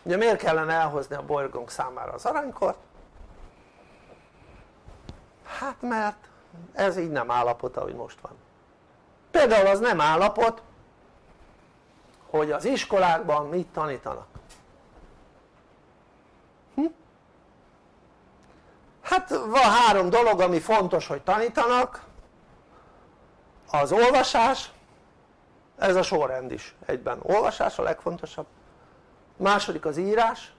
Ugye miért kellene elhozni a bolygónk számára az aranykort? Hát mert ez így nem állapot, ahogy most van. Például az nem állapot, hogy az iskolákban mit tanítanak. Hát van 3 dolog, ami fontos, hogy tanítanak. Az olvasás, ez a sorrend is egyben. Olvasás a legfontosabb. Második az írás,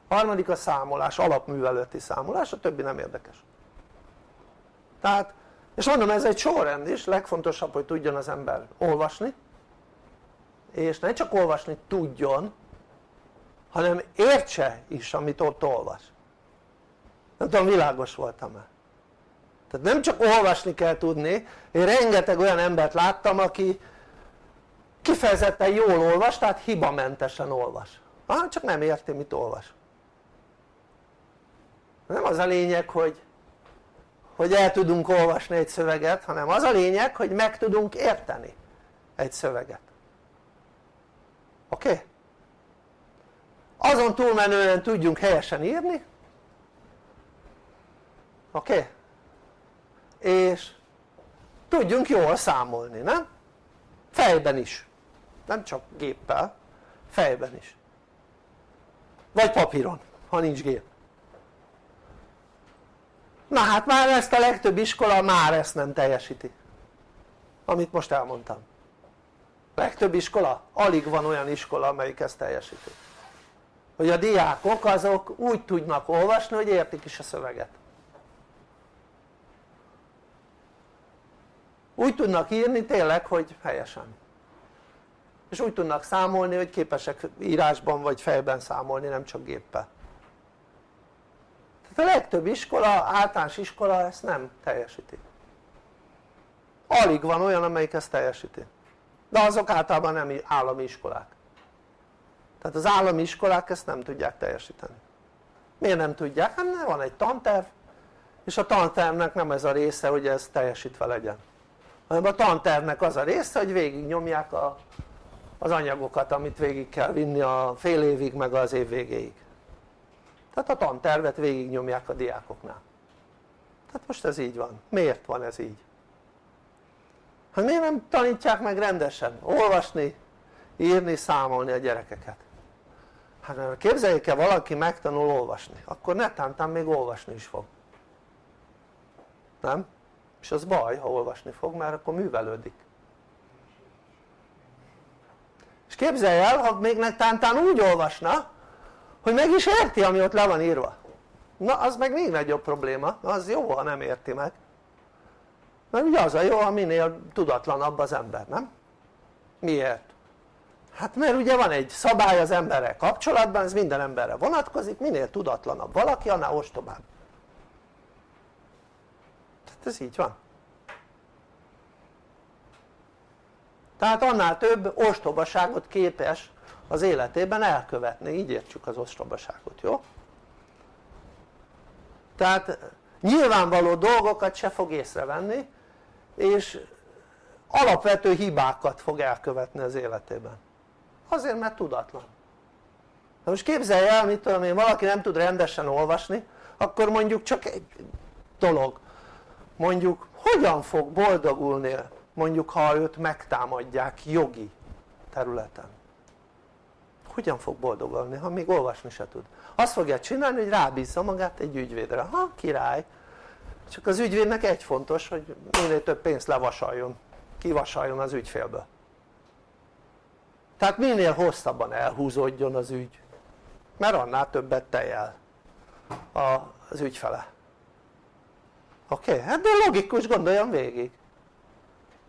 harmadik a számolás, alapműveleti számolás, a többi nem érdekes. Tehát, és mondom, ez egy sorrend is, legfontosabb, hogy tudjon az ember olvasni, és ne csak olvasni tudjon, hanem értse is, amit ott olvas. Nem tudom, világos voltam-e? Tehát nem csak olvasni kell tudni, én rengeteg olyan embert láttam, aki kifejezetten jól olvas, tehát hibamentesen olvas, csak nem érti, mit olvas. Nem az a lényeg, hogy el tudunk olvasni egy szöveget, hanem az a lényeg, hogy meg tudunk érteni egy szöveget. Oké? Azon túlmenően tudjunk helyesen írni, oké? És tudjunk jól számolni, nem? Fejben is, nem csak géppel, fejben is, vagy papíron, ha nincs gép. Na hát már ezt a legtöbb iskola már ezt nem teljesíti, amit most elmondtam. Legtöbb iskola, alig van olyan iskola, amelyik ezt teljesíti, hogy a diákok azok úgy tudnak olvasni, hogy értik is a szöveget, úgy tudnak írni tényleg, hogy helyesen, és úgy tudnak számolni, hogy képesek írásban vagy fejben számolni, nem csak géppel. Tehát a legtöbb iskola, általános iskola ezt nem teljesíti. Alig van olyan, amelyik ezt teljesíti, de azok általában nem állami iskolák. Tehát az állami iskolák ezt nem tudják teljesíteni. Miért nem tudják? Hát mert van egy tanterv, és a tantervnek nem ez a része, hogy ez teljesítve legyen, hanem a tantervnek az a része, hogy végignyomják az anyagokat, amit végig kell vinni a fél évig meg az év végéig. Tehát a tantervet végignyomják a diákoknál. Tehát most ez így van. Miért van ez így? Hát miért nem tanítják meg rendesen olvasni, írni, számolni a gyerekeket? Hát képzeljék el, valaki megtanul olvasni, akkor netántán még olvasni is fog, nem? És az baj, ha olvasni fog, mert akkor művelődik. És képzelj el, ha még netántán úgy olvasna, hogy meg is érti, ami ott le van írva. Na az meg még nagyobb probléma, az jó, ha nem érti meg, mert ugye az a jó, ha minél tudatlanabb az ember, nem? Miért? Hát mert ugye van egy szabály az emberrel kapcsolatban, ez minden emberre vonatkozik, minél tudatlanabb valaki, annál ostobább. Tehát ez így van. Tehát annál több ostobaságot képes az életében elkövetni, így értsük az ostobaságot, jó? Tehát nyilvánvaló dolgokat se fog észrevenni, és alapvető hibákat fog elkövetni az életében. Azért, mert tudatlan. Na most képzelj el, mit tudom én, valaki nem tud rendesen olvasni, akkor mondjuk csak egy dolog, mondjuk hogyan fog boldogulni, mondjuk ha őt megtámadják jogi területen. Hogyan fog boldogulni, ha még olvasni se tud? Azt fogja csinálni, hogy rábízza magát egy ügyvédre. Ha, király! Csak az ügyvédnek egy fontos, hogy minél több pénzt levasaljon, kivasaljon az ügyfélből. Tehát minél hosszabban elhúzódjon az ügy, mert annál többet tejel az ügyfele. Oké? Hát de logikus, gondoljam végig.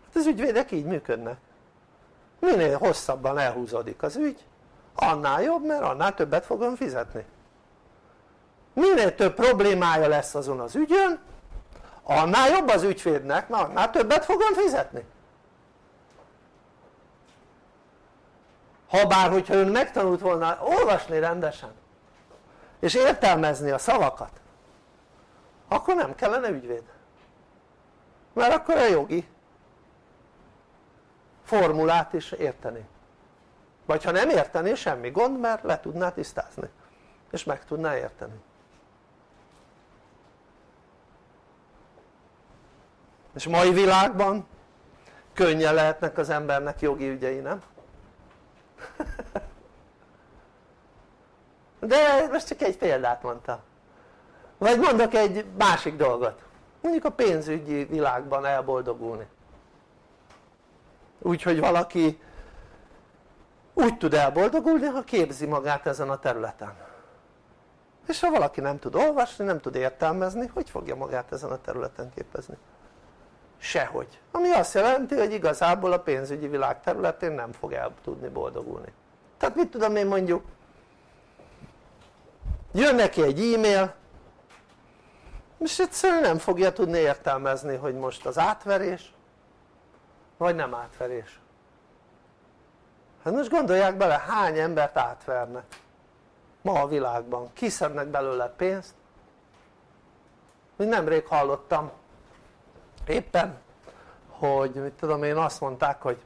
Hát az ügyvédek így működnek. Minél hosszabban elhúzódik az ügy, annál jobb, mert annál többet fogom fizetni. Minél több problémája lesz azon az ügyön, annál jobb az ügyvédnek, mert annál többet fogom fizetni. Habár, hogyha ön megtanult volna olvasni rendesen, és értelmezni a szavakat, akkor nem kellene ügyvéd. Mert akkor a jogi formulát is érteni. vagy ha nem értené, semmi gond, mert le tudná tisztázni és meg tudná érteni. És mai világban könnyen lehetnek az embernek jogi ügyei, nem? De most csak egy példát mondtam. Vagy mondok egy másik dolgot, mondjuk a pénzügyi világban elboldogulni. Úgyhogy valaki úgy tud elboldogulni, ha képzi magát ezen a területen. És ha valaki nem tud olvasni, nem tud értelmezni, hogy fogja magát ezen a területen képezni? Sehogy. Ami azt jelenti, hogy igazából a pénzügyi világ területén nem fog el tudni boldogulni. Tehát mit tudom én, mondjuk jön neki egy e-mail, és egyszerűen nem fogja tudni értelmezni, hogy most az átverés vagy nem átverés. Hát most gondolják bele, hány embert átvernek ma a világban, kiszednek belőle pénzt. Még nemrég hallottam éppen, hogy mit tudom én, azt mondták, hogy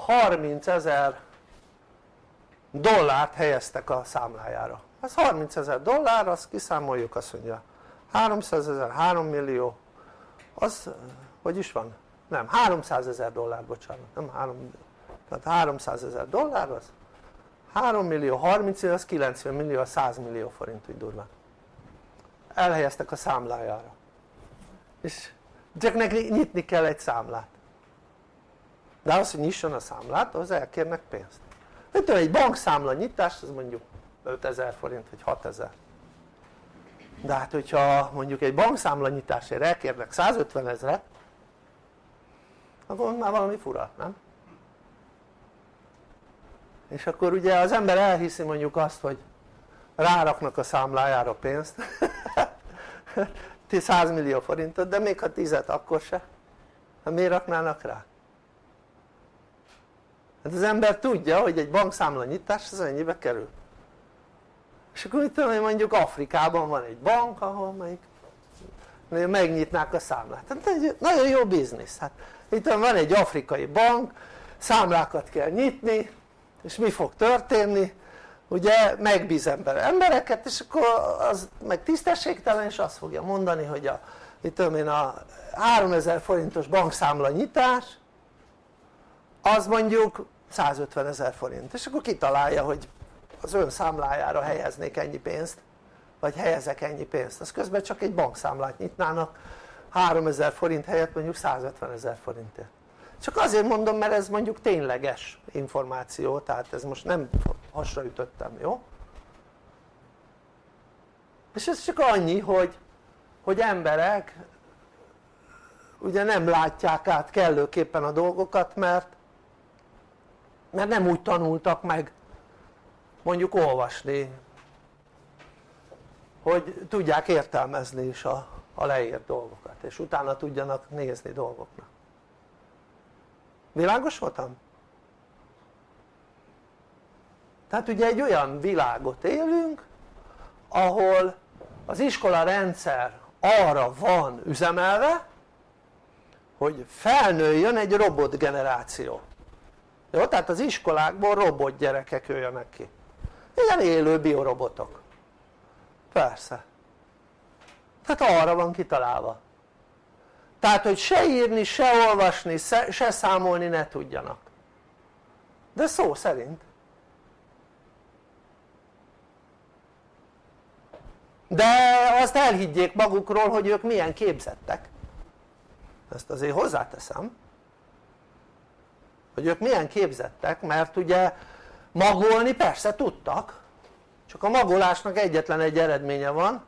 30 000 dollárt helyeztek a számlájára. Ez 30 000 dollár, azt kiszámoljuk, azt mondja 300 000, 3 millió, az, hogy is van? Nem, 300 000 dollár, bocsánat, nem 3 millió. Tehát 300 000 dollár az 3 millió, 30 millió, az 90 millió, 100 millió forint, úgy durván. Elhelyeztek a számlájára. És csak neki nyitni kell egy számlát. De az, hogy nyisson a számlát, az elkérnek pénzt. Egy bankszámla nyitás, az mondjuk 5000 forint vagy 6000. De hát hogyha mondjuk egy bankszámla nyitásért elkérnek 150 000-et, akkor már valami fura, nem? És akkor ugye az ember elhiszi mondjuk azt, hogy ráraknak a számlájára pénzt 100 millió forintot, de még ha 10-et akkor se, hát miért raknának rá? Hát az ember tudja, hogy egy bankszámla nyitás az ennyibe kerül. És akkor mit tudom, hogy mondjuk Afrikában van egy bank, ahol megnyitnák a számlát. Hát egy nagyon jó biznisz. Hát itt van egy afrikai bank, számlákat kell nyitni, és mi fog történni? Ugye megbíz embereket, és akkor az meg tisztességtelen, és azt fogja mondani, hogy a 3000 forintos bankszámla nyitás az mondjuk 150 000 forint, és akkor kitalálja, hogy az ön számlájára helyeznék ennyi pénzt, vagy helyezek ennyi pénzt, az közben csak egy bankszámlát nyitnának 3000 forint helyett mondjuk 150 000 forintért. Csak azért mondom, mert ez mondjuk tényleges információ, tehát ez most nem hasraütöttem, jó? És ez csak annyi, hogy emberek ugye nem látják át kellőképpen a dolgokat, mert nem úgy tanultak meg mondjuk olvasni, hogy tudják értelmezni is a leírt dolgokat, és utána tudjanak nézni dolgoknak. Világos voltam? Tehát ugye egy olyan világot élünk, ahol az iskola rendszer arra van üzemelve, hogy felnőjön egy robotgeneráció. Jó? Tehát az iskolákból robotgyerekek jöjjenek ki. Ilyen élő biorobotok. Persze. Tehát arra van kitalálva. Tehát, hogy se írni, se olvasni, se számolni ne tudjanak. De szó szerint. De azt elhiggyék magukról, hogy ők milyen képzettek. Ezt azért hozzáteszem. Hogy ők milyen képzettek, mert ugye magolni persze tudtak, csak a magolásnak egyetlen egy eredménye van,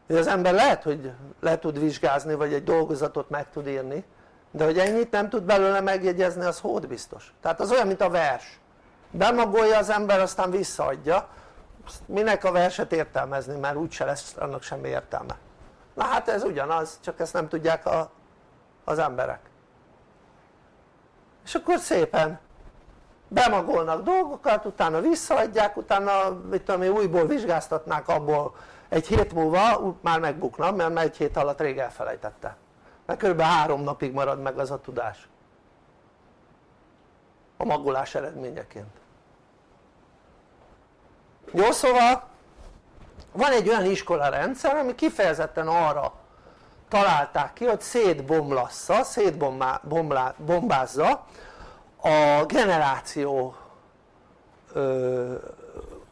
hogy az ember lehet, hogy le tud vizsgázni, vagy egy dolgozatot meg tud írni, de hogy ennyit nem tud belőle megjegyezni, az hód biztos. Tehát az olyan, mint a vers. Bemagolja az ember, aztán visszaadja. Minek a verset értelmezni, mert úgyse lesz annak semmi értelme. Na hát ez ugyanaz, csak ezt nem tudják az emberek. És akkor szépen bemagolnak dolgokat, utána visszaadják, utána mit tudom én, újból vizsgáztatnák, abból egy hét múlva már megbukna, mert egy hét alatt rég elfelejtette. Mert kb. 3 napig marad meg az a tudás. a magolás eredményeként. Jó, szóval van egy olyan iskolarendszer, ami kifejezetten arra találták ki, hogy szétbombázza a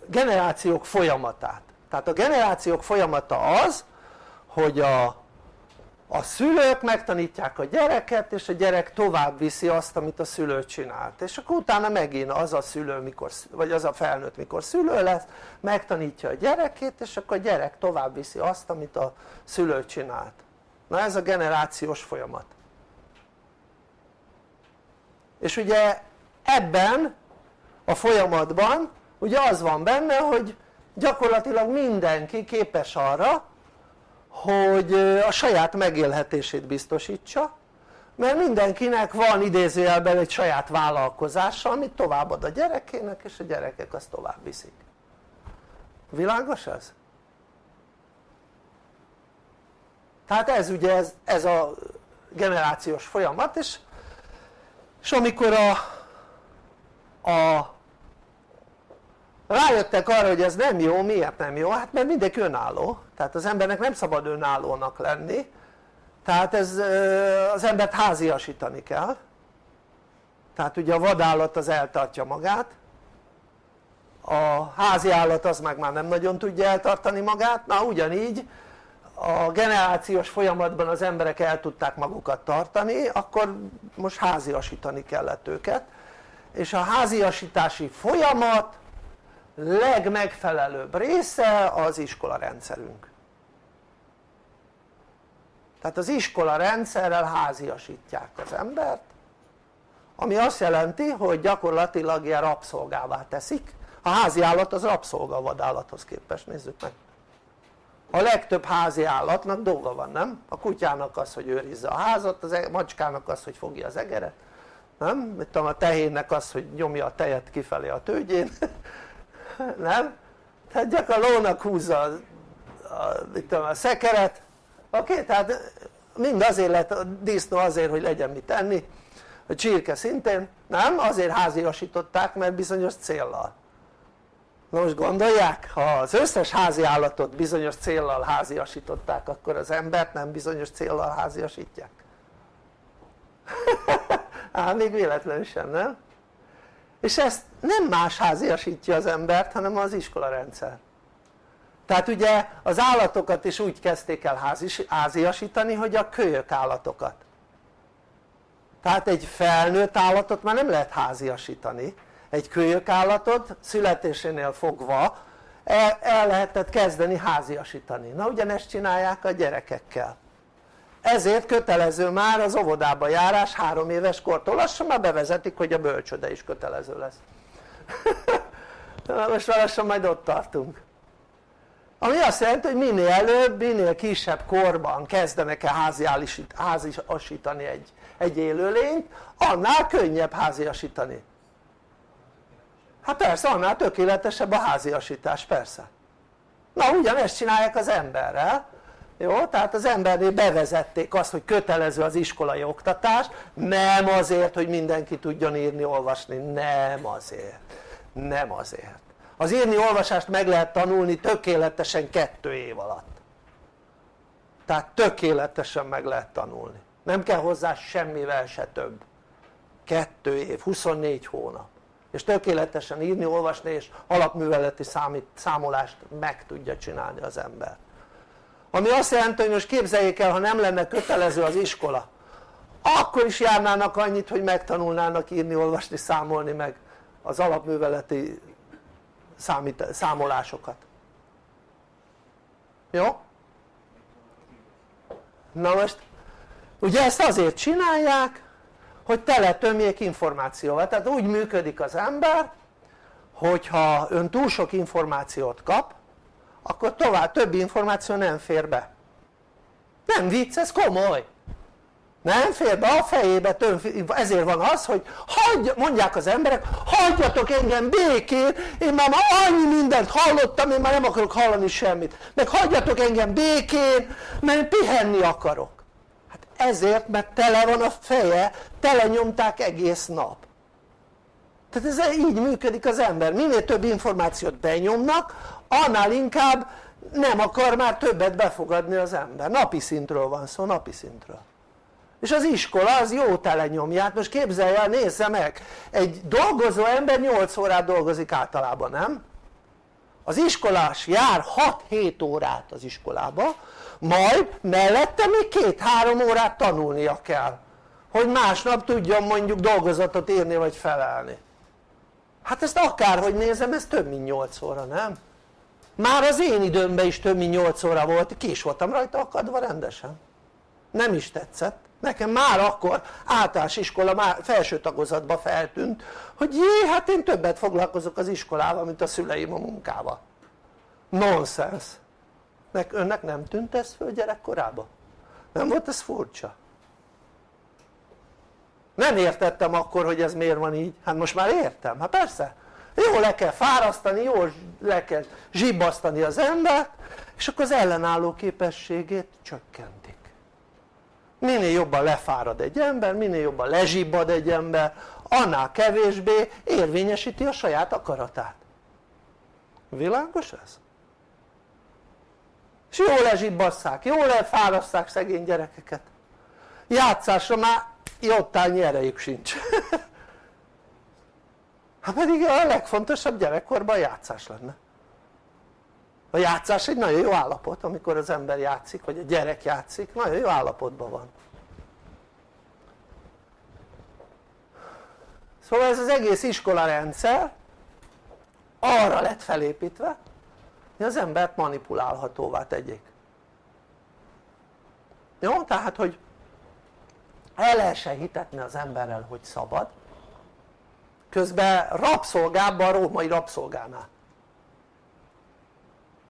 generációk folyamatát. Tehát a generációk folyamata az, hogy a szülők megtanítják a gyereket, és a gyerek tovább viszi azt, amit a szülő csinált, és akkor utána megint az a szülő, vagy az a felnőtt, mikor szülő lesz, megtanítja a gyerekét, és akkor a gyerek tovább viszi azt, amit a szülő csinált. Na ez a generációs folyamat. És ugye ebben a folyamatban ugye az van benne, hogy gyakorlatilag mindenki képes arra, hogy a saját megélhetését biztosítsa, mert mindenkinek van idézőjelben egy saját vállalkozása, amit továbbad a gyerekének, és a gyerekek azt tovább viszik. Világos ez? Tehát ez ugye ez a generációs folyamat, és amikor rájöttek arra, hogy ez nem jó, miért nem jó? Hát mert mindenki önálló, tehát az embernek nem szabad önállónak lenni, tehát az embert háziasítani kell, tehát ugye a vadállat az eltartja magát, a házi állat az meg már nem nagyon tudja eltartani magát, na ugyanígy a generációs folyamatban az emberek el tudták magukat tartani, akkor most háziasítani kellett őket, és a háziasítási folyamat legmegfelelőbb része az iskolarendszerünk. Tehát az iskolarendszerrel háziasítják az embert, ami azt jelenti, hogy gyakorlatilag ilyen rabszolgává teszik. A házi állat az rabszolga a vadállathoz képest, nézzük meg. A legtöbb házi állatnak dolga van, nem? A kutyának az, hogy őrizze a házat, a macskának az, hogy fogja az egeret, nem? Mit tudom, a tehénnek az, hogy nyomja a tejet kifelé a tőgyén, nem? Tehát gyakorlatilag a lónak húzza a szekeret, oké? Tehát mind azért lett a disznó azért, hogy legyen mit enni, a csirke szintén, nem? Azért háziasították, mert bizonyos céllal. Na most gondolják, ha az összes házi állatot bizonyos céllal háziasították, akkor az embert nem bizonyos céllal háziasítják? Még véletlenül sem, nem? És ezt nem más háziasítja az embert, hanem az iskolarendszer. Tehát ugye az állatokat is úgy kezdték el háziasítani, hogy a kölyök állatokat. Tehát egy felnőtt állatot már nem lehet háziasítani, egy kölyök állatot születésénél fogva el lehetett kezdeni háziasítani. Na ugyanezt csinálják a gyerekekkel. Ezért kötelező már az óvodába járás 3 éves kortól, lassan már bevezetik, hogy a bölcsőde is kötelező lesz. Most lassan majd ott tartunk. Ami azt jelenti, hogy minél előbb, minél kisebb korban kezdenek el háziasítani egy élőlényt, annál könnyebb háziasítani. Hát persze, annál tökéletesebb a háziasítás, persze. Na ugyanezt csinálják az emberrel, jó? Tehát az embernél bevezették azt, hogy kötelező az iskolai oktatás, nem azért, hogy mindenki tudjon írni, olvasni, nem azért. Az írni-olvasást meg lehet tanulni tökéletesen 2 év alatt. Tehát tökéletesen meg lehet tanulni. Nem kell hozzá semmivel se több. 2 év, 24 hónap. És tökéletesen írni, olvasni és alapműveleti számolást meg tudja csinálni az ember. Ami azt jelenti, hogy most képzeljék el, ha nem lenne kötelező az iskola, akkor is járnának annyit, hogy megtanulnának írni, olvasni, számolni meg az alapműveleti számolásokat. Jó? Na most ugye ezt azért csinálják, hogy teletömjék információval, tehát úgy működik az ember, hogyha ön túl sok információt kap, akkor több információ nem fér be. Nem vicc, ez komoly. Nem fér be a fejébe, ezért van az, hogy mondják az emberek, hagyjatok engem békén, én már annyi mindent hallottam, én már nem akarok hallani semmit, meg hagyjatok engem békén, mert én pihenni akarok. Hát ezért, mert tele van a feje, tele nyomták egész nap. Tehát ez így működik az ember, minél több információt benyomnak, annál inkább nem akar már többet befogadni az ember. Napi szintről van szó, napi szintről. És az iskola az jó tele nyomja. Hát most képzelj el, nézze meg, egy dolgozó ember 8 órát dolgozik általában, nem? Az iskolás jár 6-7 órát az iskolába, majd mellette még 2-3 órát tanulnia kell, hogy másnap tudjon mondjuk dolgozatot írni vagy felelni. Hát ezt akárhogy nézem, ez több mint 8 óra, nem? Már az én időmben is több mint 8 óra volt, ki is voltam rajta akadva rendesen. Nem is tetszett. Nekem már akkor általános iskola már felső tagozatban feltűnt, hogy jé, hát én többet foglalkozok az iskolával, mint a szüleim a munkával. Nonsens. Önnek nem tűnt ez föl gyerekkorában? Nem volt ez furcsa? Nem értettem akkor, hogy ez miért van így. Hát most már értem, hát persze. Jól le kell fárasztani, jól le kell zsibbasztani az embert, és akkor az ellenálló képességét csökkentik. Minél jobban lefárad egy ember, minél jobban lezsibbad egy ember, annál kevésbé érvényesíti a saját akaratát. Világos ez? És jól lezsibbasszák, jól lefáraszták szegény gyerekeket. Játszásra már jottányi erejük sincs. Hát pedig a legfontosabb gyerekkorban a játszás lenne. A játszás egy nagyon jó állapot, amikor az ember játszik, vagy a gyerek játszik, nagyon jó állapotban van. Szóval ez az egész iskolarendszer arra lett felépítve, hogy az embert manipulálhatóvá tegyék. Jó? Tehát, hogy el lehessen hitetni az emberrel, hogy szabad, közben rabszolgábban, a római rabszolgánál.